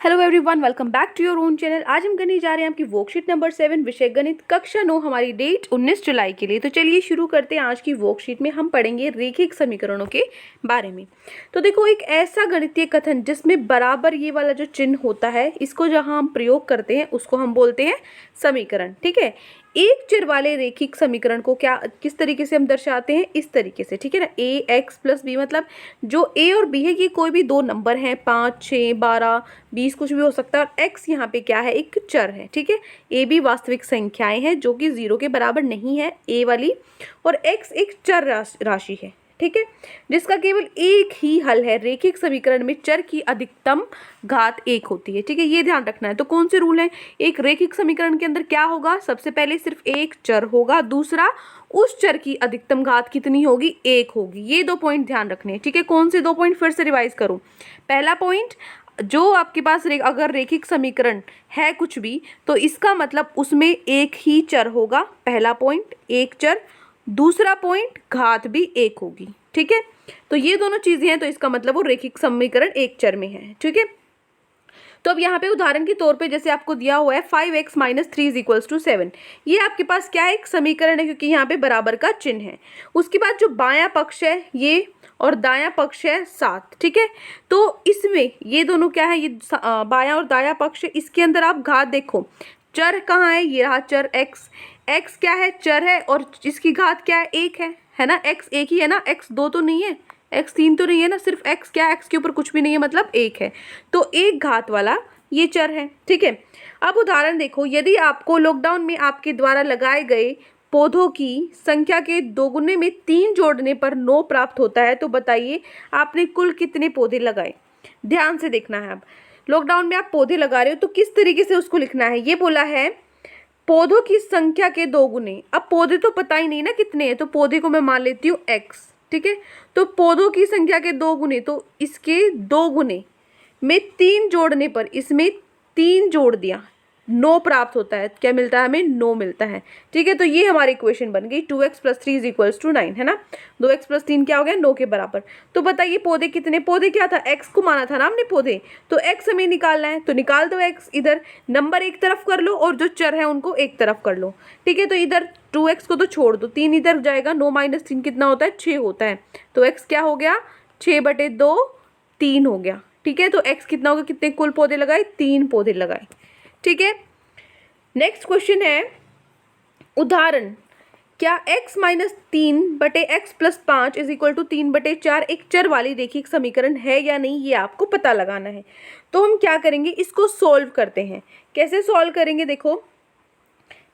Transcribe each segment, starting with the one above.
Hello everyone, welcome back to your own channel. आज हम करने जा रहे हैं आपकी वर्कशीट नंबर 7 विषय गणित कक्षा 9। हमारी डेट 19 जुलाई के लिए। तो चलिए शुरू करते हैं। आज की वर्कशीट में हम पढ़ेंगे रेखिक समीकरणों के बारे में। तो देखो, एक ऐसा गणितीय कथन जिसमें बराबर ये वाला जो चिन्ह होता है, इसको जहाँ हम प्रयोग करते हैं उसको हम बोलते हैं समीकरण। ठीक है, एक चर वाले रेखिक समीकरण को किस तरीके से हम दर्शाते हैं, इस तरीके से। ठीक है ना, ए एक्स प्लस बी, मतलब जो ए और बी है ये कोई भी दो नंबर हैं, 5, 6, 12, 20 कुछ भी हो सकता है। और एक्स यहाँ पे क्या है, एक चर है। ठीक है, ए बी वास्तविक संख्याएं हैं जो कि 0 के बराबर नहीं है, ए वाली, और एक्स एक चर राशि है। ठीक है, जिसका केवल एक ही हल है। रेखिक समीकरण में चर की अधिकतम घात 1 होती है। ठीक है, ये ध्यान रखना है। तो कौन से रूल हैं? एक रेखिक समीकरण के अंदर क्या होगा, सबसे पहले सिर्फ एक चर होगा, दूसरा उस चर की अधिकतम घात कितनी होगी, 1 होगी। ये 2 पॉइंट ध्यान रखने हैं। ठीक है, कौन से 2 पॉइंट फिर से रिवाइज करूं। पहला पॉइंट, जो आपके पास अगर रेखिक समीकरण है कुछ भी, तो इसका मतलब उसमें एक ही चर होगा। पहला पॉइंट, एक चर। दूसरा पॉइंट, घात भी 1 होगी। ठीक है, तो ये दोनों चीजें हैं, तो इसका मतलब वो रेखिक समीकरण एक चर में है। ठीक है, तो अब यहाँ पे उदाहरण के तौर पे जैसे आपको दिया हुआ है 5x - 3 = 7। ये आपके पास क्या है, एक समीकरण है, क्योंकि यहाँ पे बराबर का चिन्ह है। उसके बाद जो बायां पक्ष है ये, और दायां पक्ष है 7। ठीक है, तो इसमें ये दोनों क्या है, ये बायां और दायां पक्ष है। इसके अंदर आप घात देखो, चर कहाँ है, ये रहा चर x। x क्या है, चर है, और इसकी घात क्या है, 1 है ना। x एक ही है ना, x 2 तो नहीं है, x 3 तो नहीं है ना, सिर्फ x क्या है, x के ऊपर कुछ भी नहीं है, मतलब 1 है। तो एक घात वाला ये चर है। ठीक है, अब उदाहरण देखो, यदि आपको लॉकडाउन में आपके द्वारा लगाए गए पौधों की संख्या के दोगुने में 3 जोड़ने पर 9 प्राप्त होता है, तो बताइए आपने कुल कितने पौधे लगाए। ध्यान से देखना है। अब लॉकडाउन में आप पौधे लगा रहे हो तो किस तरीके से उसको लिखना है। ये बोला है पौधों की संख्या के 2 गुने। अब पौधे तो पता ही नहीं ना कितने हैं, तो पौधे को मैं मान लेती हूँ x। ठीक है, तो पौधों की संख्या के 2 गुने, तो इसके 2 गुने में 3 जोड़ने पर इसमें 3 जोड़ दिया, 9 प्राप्त होता है। क्या मिलता है हमें, 9 मिलता है। ठीक है, तो ये हमारी इक्वेशन बन गई 2x + 3 = 9, है ना। 2x + 3 क्या हो गया, 9 के बराबर। तो बताइए पौधे कितने, पौधे क्या था, x को माना था ना हमने पौधे, तो x हमें निकालना है, तो निकाल दो x। इधर नंबर एक तरफ कर लो और जो चर है उनको एक तरफ कर लो। ठीक है, तो इधर 2x को तो छोड़ दो, 3 इधर जाएगा, 9 - 3 कितना होता है, 6 होता है। तो x क्या हो गया, 6/2 3 हो गया। ठीक है, तो x कितना होगा, कितने कुल पौधे लगाए, 3 पौधे लगाए। ठीक है, नेक्स्ट क्वेश्चन है उदाहरण, क्या x - 3/x + 5 = 3/4 एक चर वाली रेखिक समीकरण है या नहीं, ये आपको पता लगाना है। तो हम क्या करेंगे, इसको सॉल्व करते हैं। कैसे सॉल्व करेंगे, देखो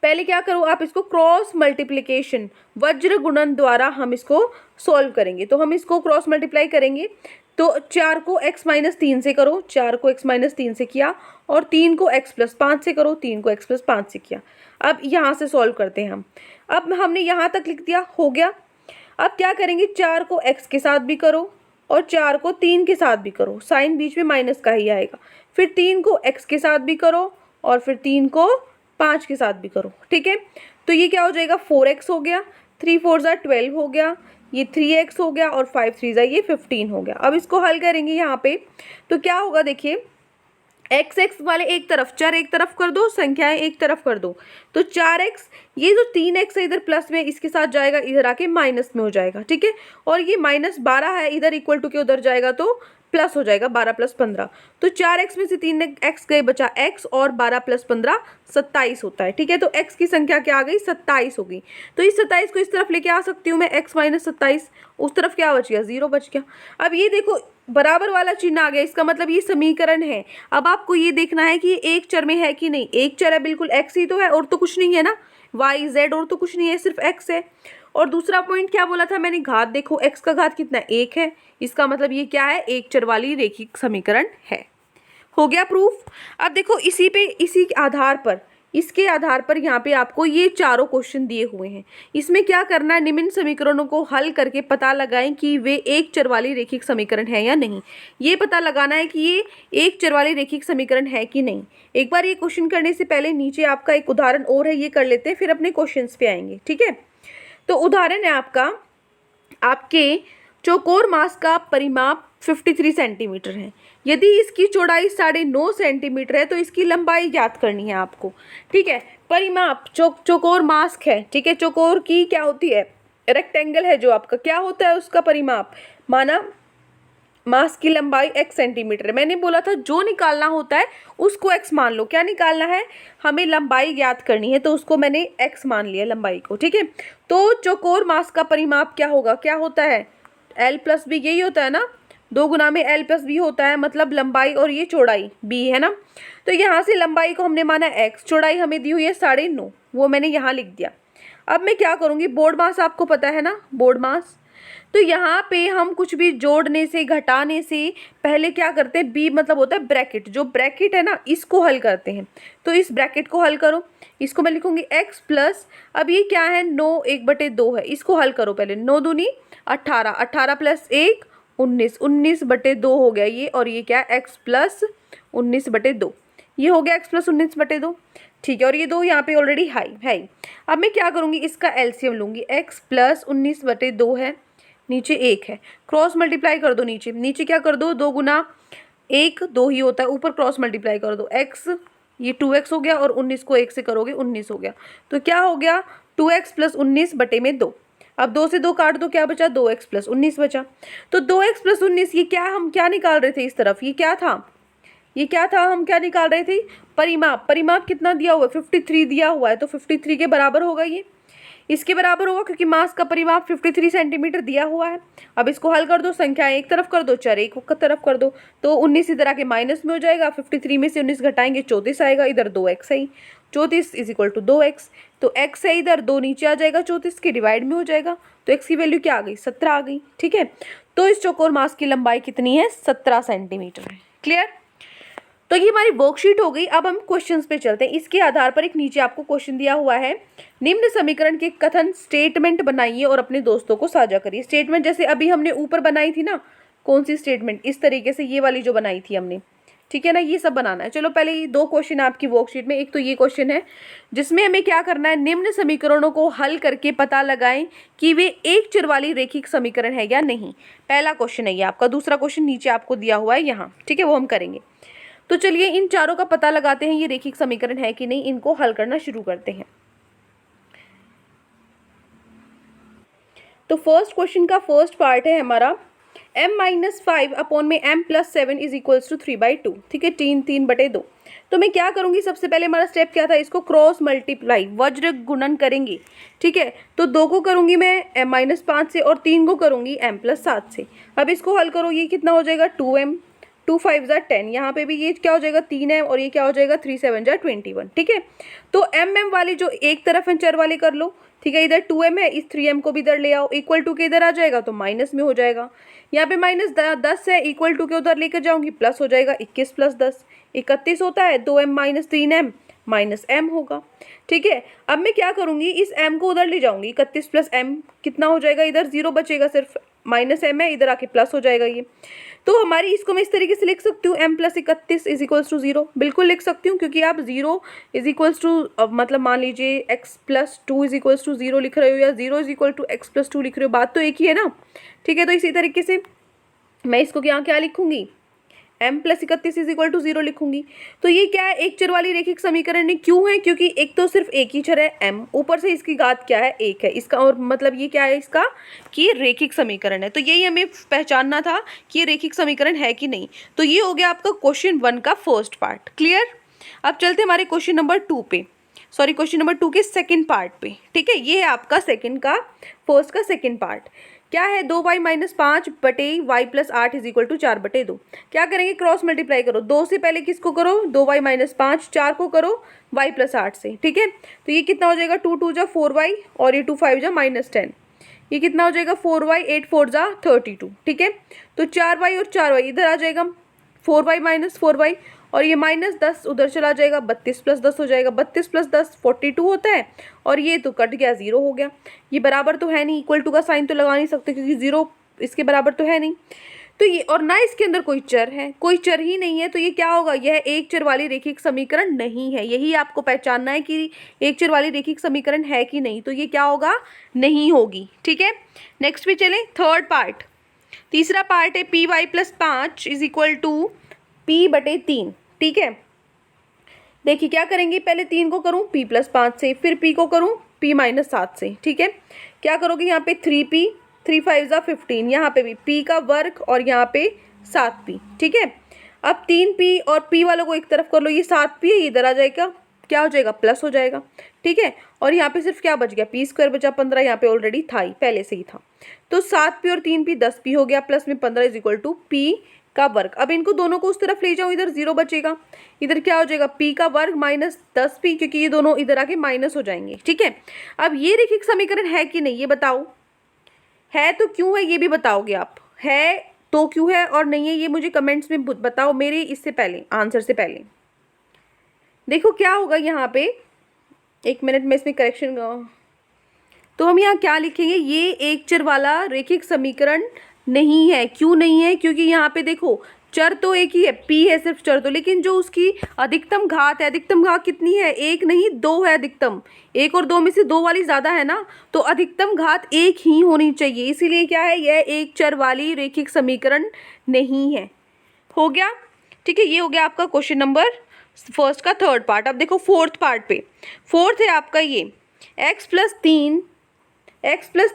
पहले क्या करो आप, इसको क्रॉस मल्टीप्लिकेशन वज्र गुणन द्वारा हम इसको सॉल्व करेंगे। तो हम इसको क्रॉस मल्टीप्लाई करेंगे, तो 4 को x - 3 से करो, 4 को x - 3 से किया, और 3 को x + 5 से करो, 3 को x + 5 से किया। अब यहाँ से सॉल्व करते हैं हम। अब हमने यहाँ तक लिख दिया, हो गया। अब क्या करेंगे, 4 को x के साथ भी करो और 4 को 3 के साथ भी करो, साइन बीच में माइनस का ही आएगा। फिर 3 को x के साथ भी करो और फिर 3 को 5 के साथ भी करो। ठीक है, तो ये क्या हो जाएगा, 4x हो गया, 3 4 12 हो गया, ये 3x हो गया, और 5 3 ये 15 हो गया। अब इसको हल करेंगे यहाँ पे, तो क्या होगा, देखिए x वाले एक तरफ, चर एक तरफ कर दो, संख्याएं एक तरफ कर दो। तो 4x, ये जो 3x है इधर प्लस में, इसके साथ जाएगा, इधर आके माइनस में हो जाएगा। ठीक है, और ये -12 है, इधर इक्वल टू के उधर जाएगा तो प्लस हो जाएगा, 12 + 15। तो 4x में से 3x गए, बचा x, और 12 + 15 27 होता है। ठीक है, तो x की संख्या क्या आ गई, 27 हो गई। तो इस 27 को इस तरफ लेके आ सकती हूँ मैं, x - 27, उस तरफ क्या बच गया, 0 बच गया। अब ये देखो बराबर वाला चिन्ह आ गया, इसका मतलब ये समीकरण है। अब आपको ये देखना है कि ये एक चर में है कि नहीं। एक चर है, बिल्कुल x ही तो है, और तो कुछ नहीं है ना, y z और तो कुछ नहीं है, सिर्फ x है। और दूसरा पॉइंट क्या बोला था मैंने, घात देखो, x का घात कितना, 1 है। इसका मतलब ये क्या है, एक चर वाली रेखिक समीकरण है। हो गया प्रूफ। अब देखो इसी आधार पर, इसके आधार पर यहाँ पे आपको ये चारों क्वेश्चन दिए हुए हैं। इसमें क्या करना है, निम्न समीकरणों को हल करके पता लगाएं कि वे एक चर वाली रेखिक समीकरण है या नहीं। ये पता लगाना है कि ये एक चर वाली रेखिक समीकरण है कि नहीं। एक बार ये क्वेश्चन करने से पहले नीचे आपका एक उदाहरण और है, ये कर लेते हैं, फिर अपने क्वेश्चन पे आएंगे। ठीक है, तो उदाहरण है आपका, आपके चौकोर मास का परिमाप 53 सेंटीमीटर है। यदि इसकी चौड़ाई 9.5 सेंटीमीटर है तो इसकी लंबाई ज्ञात करनी है आपको। ठीक है, परिमाप चौकोर मास्क है। ठीक है, चौकोर की क्या होती है, रेक्टेंगल है जो आपका, क्या होता है उसका परिमाप, माना मास की लंबाई x सेंटीमीटर है। मैंने बोला था जो निकालना होता है उसको x मान लो। क्या निकालना है, हमें लंबाई ज्ञात करनी है, तो उसको मैंने x मान लिया लंबाई को। ठीक है, तो चौकोर मास का परिमाप क्या होगा, क्या होता है, l प्लस बी, यही होता है ना, 2 गुना में l प्लस बी होता है, मतलब लंबाई और ये चौड़ाई b है ना। तो यहाँ से लंबाई को हमने माना x, चौड़ाई हमें दी हुई है 9.5, वो मैंने यहाँ लिख दिया। अब मैं क्या करूँगी, बोर्ड मास आपको पता है ना, बोर्ड मास, तो यहाँ पे हम कुछ भी जोड़ने से घटाने से पहले क्या करते हैं, बी मतलब होता है ब्रैकेट, जो ब्रैकेट है ना इसको हल करते हैं। तो इस ब्रैकेट को हल करो, इसको मैं लिखूंगी x प्लस, अब ये क्या है 9 1/2 है, इसको हल करो पहले, 9 दूनी 18, 18 प्लस 1 19, 19/2 हो गया ये, और ये क्या है x प्लस 19/2, ये हो गया x प्लस 19/2। ठीक है, और ये 2 यहाँ पे ऑलरेडी है। अब मैं क्या करूँगी, इसका एलसीएम लूँगी, x प्लस 19/2 है, नीचे 1 है, क्रॉस मल्टीप्लाई कर दो, नीचे नीचे क्या कर दो, 2 गुना 1 2 ही होता है, ऊपर क्रॉस मल्टीप्लाई कर दो, x ये 2x हो गया, और 19 को 1 से करोगे 19 हो गया, तो क्या हो गया 2x प्लस 19/2। अब 2 से 2 काट दो, क्या बचा 2x प्लस 19 बचा। तो 2x प्लस 19, ये क्या हम क्या निकाल रहे थे इस तरफ, ये क्या था, ये क्या था, हम क्या निकाल रहे थे, परिमाप। परिमाप कितना दिया हुआ है, 53 दिया हुआ है, तो 53 के बराबर होगा, ये इसके बराबर होगा, क्योंकि मास का परिमाप 53 सेंटीमीटर दिया हुआ है। अब इसको हल कर दो, संख्या एक तरफ कर दो, चर एक तरफ कर दो, तो 19 इधर आके माइनस में हो जाएगा, 53 में से 19 घटाएंगे 34 आएगा, इधर 2x है, 34 इज इक्वल टू 2x, तो x है इधर, 2 नीचे आ जाएगा, 34 के डिवाइड में हो जाएगा, तो x की वैल्यू क्या आ गई 17 आ गई। ठीक है, तो इस चौकोर मास की लंबाई कितनी है, 17 सेंटीमीटर है। क्लियर, तो ये हमारी वर्कशीट हो गई। अब हम क्वेश्चंस पे चलते हैं। इसके आधार पर एक नीचे आपको क्वेश्चन दिया हुआ है, निम्न समीकरण के कथन स्टेटमेंट बनाइए और अपने दोस्तों को साझा करिए। स्टेटमेंट जैसे अभी हमने ऊपर बनाई थी ना, कौन सी स्टेटमेंट, इस तरीके से ये वाली जो बनाई थी हमने, ठीक है ना, ये सब बनाना है। चलो पहले ये 2 क्वेश्चन आपकी वर्कशीट में, एक तो ये क्वेश्चन है जिसमें हमें क्या करना है, निम्न समीकरणों को हल करके पता लगाएं कि वे एक चर वाली रेखिक समीकरण है या नहीं। पहला क्वेश्चन है ये आपका। दूसरा क्वेश्चन नीचे आपको दिया हुआ है यहाँ, ठीक है, वो हम करेंगे। तो चलिए इन चारों का पता लगाते हैं, ये रेखिक समीकरण है कि नहीं, इनको हल करना शुरू करते हैं। तो फर्स्ट क्वेश्चन का फर्स्ट पार्ट है हमारा m-5 अपॉन में m+7 इज इक्वल्स टू 3/2। ठीक है, 3/2। तो मैं क्या करूंगी, सबसे पहले हमारा स्टेप क्या था, इसको क्रॉस मल्टीप्लाई वज्र गुणन करेंगे। ठीक है, तो 2 को करूंगी मैं m-5 से, और 3 को करूंगी m+7 से। अब इसको हल करो, ये कितना हो जाएगा 2m, 2 5 = 10, यहाँ पे भी ये क्या हो जाएगा 3m, और ये क्या हो जाएगा 3 7 = 21। ठीक है, तो m वाली जो एक तरफ है चर वाले कर लो। ठीक है, इधर 2m है, इस 3m को भी इधर ले आओ, इक्वल टू के इधर आ जाएगा तो माइनस में हो जाएगा। यहाँ पे -10 है, इक्वल टू के उधर लेकर जाऊंगी, प्लस हो जाएगा, 21 + 10 31 होता है, 2m - 3m -m होगा। ठीक है, अब मैं क्या करूंगी, इस m को उधर ले जाऊंगी, 31 + m कितना हो जाएगा, इधर 0 बचेगा, सिर्फ -m है, इधर आके प्लस हो जाएगा ये। तो हमारी इसको मैं इस तरीके से लिख सकती हूँ, m + 31 इज इक्वल्स टू 0, बिल्कुल लिख सकती हूँ, क्योंकि आप 0 इज इक्वल्स टू, मतलब मान लीजिए x + 2 इज इक्वल्स टू 0 लिख रहे हो, या 0 इज इक्वल टू x + 2 लिख रहे हो, बात तो एक ही है ना। ठीक है, तो इसी तरीके से मैं इसको यहाँ क्या लिखूंगी, m + 31 इज इक्वल टू 0 लिखूंगी। तो ये क्या है, एक चर वाली रेखिक समीकरण है। क्यों है, क्योंकि एक तो सिर्फ एक ही चर है m, ऊपर से इसकी घात क्या है 1 है, इसका और मतलब ये क्या है इसका, कि रेखिक समीकरण है। तो यही हमें पहचानना था कि ये रेखिक समीकरण है कि नहीं। तो ये हो गया आपका क्वेश्चन 1 का फर्स्ट पार्ट। क्लियर, अब चलते हमारे क्वेश्चन नंबर 2 पे, सॉरी क्वेश्चन नंबर 2 के सेकेंड पार्ट पे। ठीक है, ये है आपका फर्स्ट का सेकेंड पार्ट। क्या है, 2y - 5 बटे y + 8 इज इक्वल टू 4/2। क्या करेंगे, क्रॉस मल्टीप्लाई करो, 2 से पहले किसको करो, 2y - 5, 4 को करो y + 8 से। ठीक है, तो ये कितना हो जाएगा, 2 2 = 4y, और ये 2 5 = -10, ये कितना हो जाएगा 4y, 8 4 = 32। ठीक है, तो 4y और 4y इधर आ जाएगा, 4y - 4y, और ये -10 उधर चला जाएगा, 32 + 10 हो जाएगा, 32 + 10 42 होता है, और ये तो कट गया, 0 हो गया। ये बराबर तो है नहीं, इक्वल टू का साइन तो लगा नहीं सकते, क्योंकि 0 इसके बराबर तो है नहीं। तो ये, और ना इसके अंदर कोई चर है, कोई चर ही नहीं है, तो ये क्या होगा, यह एक चर वाली रेखिक समीकरण नहीं है। यही आपको पहचानना है कि एक चर वाली रेखिक समीकरण है कि नहीं। तो ये क्या होगा, नहीं होगी। ठीक है, नेक्स्ट पे चलें, थर्ड पार्ट। तीसरा पार्ट है P Y plus 5 is equal to P बटे 3। ठीक है, देखिए क्या करेंगे, पहले 3 को करूँ p प्लस 5 से, फिर p को करूँ p माइनस 7 से। ठीक है, क्या करोगे यहाँ पे 3p, 3 5 ज़ा 15, यहाँ पे भी p का वर्ग और यहाँ पे 7p। ठीक है, अब 3p और p वालों को एक तरफ कर लो, ये 7p है, इधर आ जाएगा, क्या हो जाएगा, प्लस हो जाएगा। ठीक है, और यहाँ पे सिर्फ क्या बच गया, p स्क्वायर बचा 15, यहाँ पे ऑलरेडी था ही, पहले से ही था। तो 7p और 3p 10p हो गया, प्लस में 15 इज इक्वल टू p का वर्ग। अब इनको दोनों को उस तरफ ले जाओ, इधर 0 बचेगा, इधर क्या हो जाएगा, p का वर्ग माइनस 10p, क्योंकि ये दोनों इधर आके माइनस हो जाएंगे। ठीक है, अब ये रैखिक समीकरण है कि नहीं ये बताओ, है तो क्यों है ये भी बताओगे आप, है तो क्यों है और नहीं है ये मुझे कमेंट्स में बताओ, मेरे इससे पहले आंसर से पहले। देखो क्या होगा यहाँ पे, 1 मिनट में इसमें करेक्शन, तो हम यहाँ क्या लिखेंगे, ये एक चर वाला रैखिक समीकरण नहीं है। क्यों नहीं है, क्योंकि यहाँ पे देखो चर तो एक ही है, p है सिर्फ चर तो, लेकिन जो उसकी अधिकतम घात है, अधिकतम घात कितनी है, 1 नहीं 2 है अधिकतम, 1 और 2 में से 2 वाली ज़्यादा है ना, तो अधिकतम घात 1 ही होनी चाहिए, इसीलिए क्या है, यह एक चर वाली रैखिक समीकरण नहीं है। हो गया, ठीक है, ये हो गया आपका क्वेश्चन नंबर फर्स्ट का थर्ड पार्ट। अब देखो फोर्थ पार्ट पे, फोर्थ है आपका ये x प्लस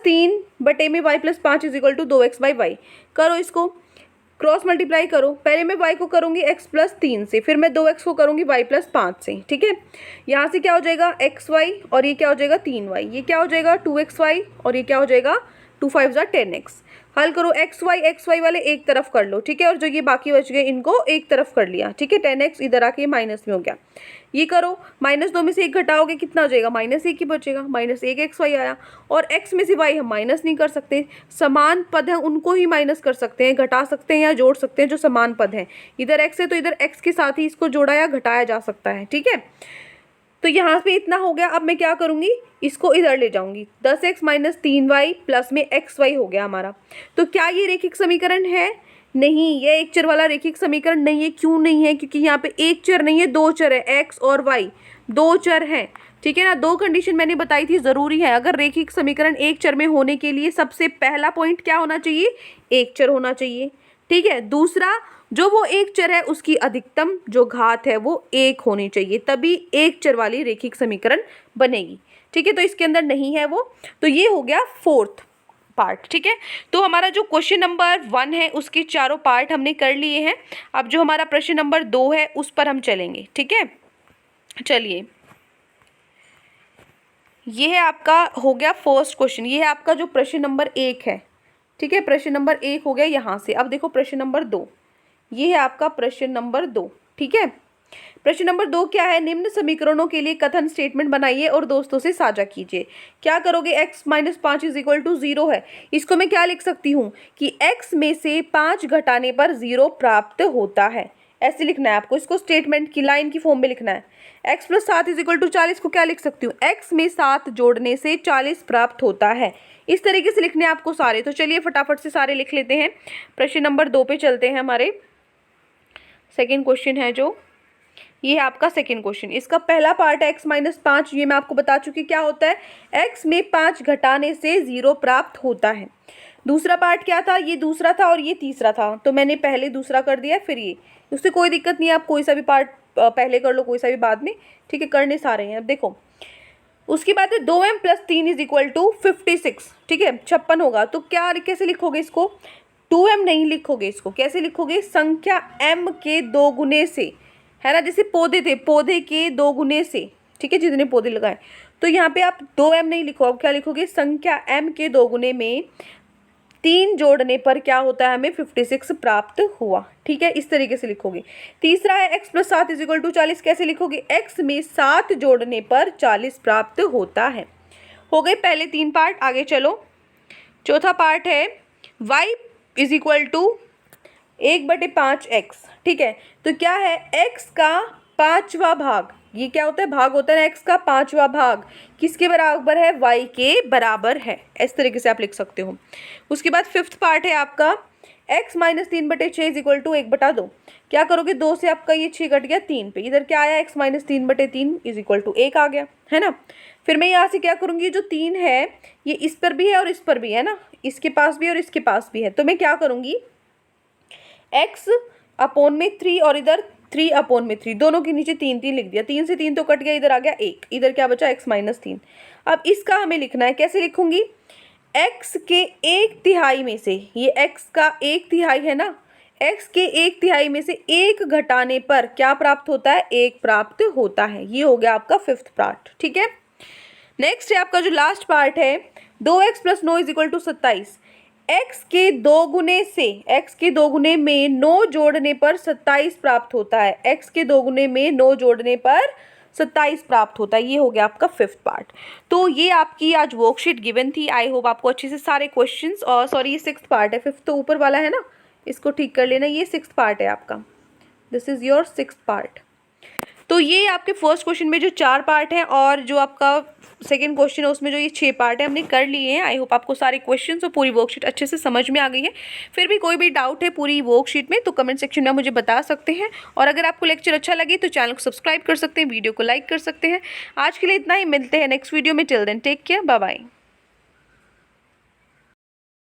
3 बटे में y plus 5 is equal to 2x by Y. करो इसको, क्रॉस मल्टीप्लाई करो, पहले मैं y को करूँगी x प्लस 3 से, फिर मैं 2x को करूँगी y प्लस 5 से। ठीक है, यहाँ से क्या हो जाएगा xy और ये क्या हो जाएगा 3y, ये क्या हो जाएगा 2xy और ये क्या हो जाएगा 2 5 ज़ा 10x। हल करो, xy वाले एक तरफ कर लो। ठीक है, और जो ये बाकी बच गए इनको एक तरफ कर लिया। ठीक है, 10x इधर आके माइनस में हो गया, ये करो, -2 में से 1 घटाओगे कितना हो जाएगा, -1 ही बचेगा, -1xy आया, और x में से y हम माइनस नहीं कर सकते, समान पद हैं उनको ही माइनस कर सकते हैं, घटा सकते हैं या जोड़ सकते हैं जो समान पद हैं। इधर x है तो इधर x के साथ ही इसको जोड़ा या घटाया जा सकता है। ठीक है, तो यहाँ पे इतना हो गया। अब मैं क्या करूँगी, इसको इधर ले जाऊँगी, 10x माइनस 3y प्लस में xy हो गया हमारा। तो क्या ये रैखिक समीकरण है, नहीं, ये एक चर वाला रैखिक समीकरण नहीं है। क्यों नहीं है, क्योंकि यहाँ पे एक चर नहीं है, 2 चर है, x और y 2 चर हैं। ठीक है ना, 2 कंडीशन मैंने बताई थी ज़रूरी है। अगर रैखिक समीकरण एक चर में होने के लिए सबसे पहला पॉइंट क्या होना चाहिए, एक चर होना चाहिए। ठीक है, दूसरा जो वो एक चर है उसकी अधिकतम जो घात है वो 1 होनी चाहिए, तभी एक चर वाली रैखिक समीकरण बनेगी। ठीक है, तो इसके अंदर नहीं है वो, तो ये हो गया फोर्थ पार्ट। ठीक है, तो हमारा जो क्वेश्चन नंबर 1 है उसके चारों पार्ट हमने कर लिए हैं। अब जो हमारा प्रश्न नंबर 2 है उस पर हम चलेंगे। ठीक है, चलिए, ये है आपका हो गया फर्स्ट क्वेश्चन, ये है आपका जो प्रश्न नंबर 1 है। ठीक है, प्रश्न नंबर 1 हो गया यहाँ से। अब देखो प्रश्न नंबर 2, ये है आपका प्रश्न नंबर 2। ठीक है, प्रश्न नंबर 2 क्या है, निम्न समीकरणों के लिए कथन स्टेटमेंट बनाइए और दोस्तों से साझा कीजिए। क्या करोगे, x minus 5 is equal to 0 है, इसको मैं क्या लिख सकती हूँ कि x में से 5 घटाने पर 0 प्राप्त होता है, ऐसे लिखना है आपको, इसको स्टेटमेंट की लाइन की फॉर्म में लिखना है। x plus 7 is equal to 40 को क्या लिख सकती हूँ, x में 7 जोड़ने से 40 प्राप्त होता है। इस तरीके से लिखने हैं आपको सारे। तो चलिए फटाफट से सारे लिख लेते हैं। प्रश्न नंबर 2 पे चलते हैं, हमारे सेकेंड क्वेश्चन है जो, ये है आपका सेकेंड क्वेश्चन। इसका पहला पार्ट है x माइनस 5, ये मैं आपको बता चुकी क्या होता है, x में 5 घटाने से 0 प्राप्त होता है। दूसरा पार्ट क्या था, ये दूसरा था और ये तीसरा था, तो मैंने पहले दूसरा कर दिया फिर ये, उससे कोई दिक्कत नहीं है, आप कोई सा भी पार्ट पहले कर लो कोई सा भी बाद में। ठीक है, करने सारे हैं। अब देखो उसके बाद है 2m plus 3 is equal to 56। ठीक है, 56 होगा, तो क्या कैसे लिखोगे इसको, 2m नहीं लिखोगे, इसको कैसे लिखोगे, संख्या m के 2 गुने से, है ना, जैसे पौधे थे, पौधे के 2 गुने से। ठीक है, जितने पौधे लगाए, तो यहाँ पे आप 2m नहीं लिखो, अब क्या लिखोगे, संख्या m के 2 गुने में 3 जोड़ने पर क्या होता है, हमें 56 प्राप्त हुआ। ठीक है, इस तरीके से लिखोगे। तीसरा है x plus 7 is equal to 40, कैसे लिखोगे, x में 7 जोड़ने पर 40 प्राप्त होता है। हो गए पहले 3 पार्ट, आगे चलो। चौथा पार्ट है y is equal to 1/5x। ठीक है, तो क्या है, x का 5वां भाग, ये क्या होता है, भाग होता है ना, x का 5वां भाग किसके बराबर है, y के बराबर है। इस तरीके से आप लिख सकते हो। उसके बाद फिफ्थ पार्ट है आपका x minus 3/6 is equal to 1/2। क्या करोगे, 2 से आपका ये 6 कट गया 3 पे, इधर क्या आया x minus 3/3 is equal to 1 आ गया, है ना। फिर मैं यहाँ से क्या करूँगी, जो 3 है ये इस पर भी है और इस पर भी है ना, इसके पास भी है और इसके पास भी है, तो मैं क्या करूँगी, x अपॉन में 3 और इधर 3 अपॉन में 3, दोनों के नीचे 3 3 लिख दिया, 3 से 3 तो कट गया, इधर आ गया 1, इधर क्या बचा x माइनस 3। अब इसका हमें लिखना है, कैसे लिखूंगी, x के 1/3 में से, ये x का 1/3 है ना, x के 1/3 में से 1 घटाने पर क्या प्राप्त होता है, 1 प्राप्त होता है। ये हो गया आपका 5th पार्ट, ठीक है। नेक्स्ट है आपका जो लास्ट पार्ट है, 2x plus 9 is equal to 27। x के 2 गुने से, x के 2 गुने में 9 जोड़ने पर 27 प्राप्त होता है, x के 2 गुने में 9 जोड़ने पर 27 प्राप्त होता है। ये हो गया आपका 5th पार्ट। तो ये आपकी आज वर्कशीट गिवन थी। आई होप आपको अच्छे से सारे क्वेश्चंस, और सॉरी ये 6th पार्ट है, 5th तो ऊपर वाला है ना, इसको ठीक कर लेना, ये 6th पार्ट है आपका, this is your 6th part. तो ये आपके फर्स्ट क्वेश्चन में जो 4 पार्ट हैं और जो आपका सेकंड क्वेश्चन है उसमें जो ये 6 पार्ट है हमने कर लिए हैं। आई होप आपको सारे क्वेश्चंस और पूरी वर्कशीट अच्छे से समझ में आ गई है। फिर भी कोई भी डाउट है पूरी वर्कशीट में तो कमेंट सेक्शन में मुझे बता सकते हैं, और अगर आपको लेक्चर अच्छा लगे तो चैनल को सब्सक्राइब कर सकते हैं, वीडियो को लाइक कर सकते हैं। आज के लिए इतना ही, मिलते हैं नेक्स्ट वीडियो में। Till then take care, bye bye.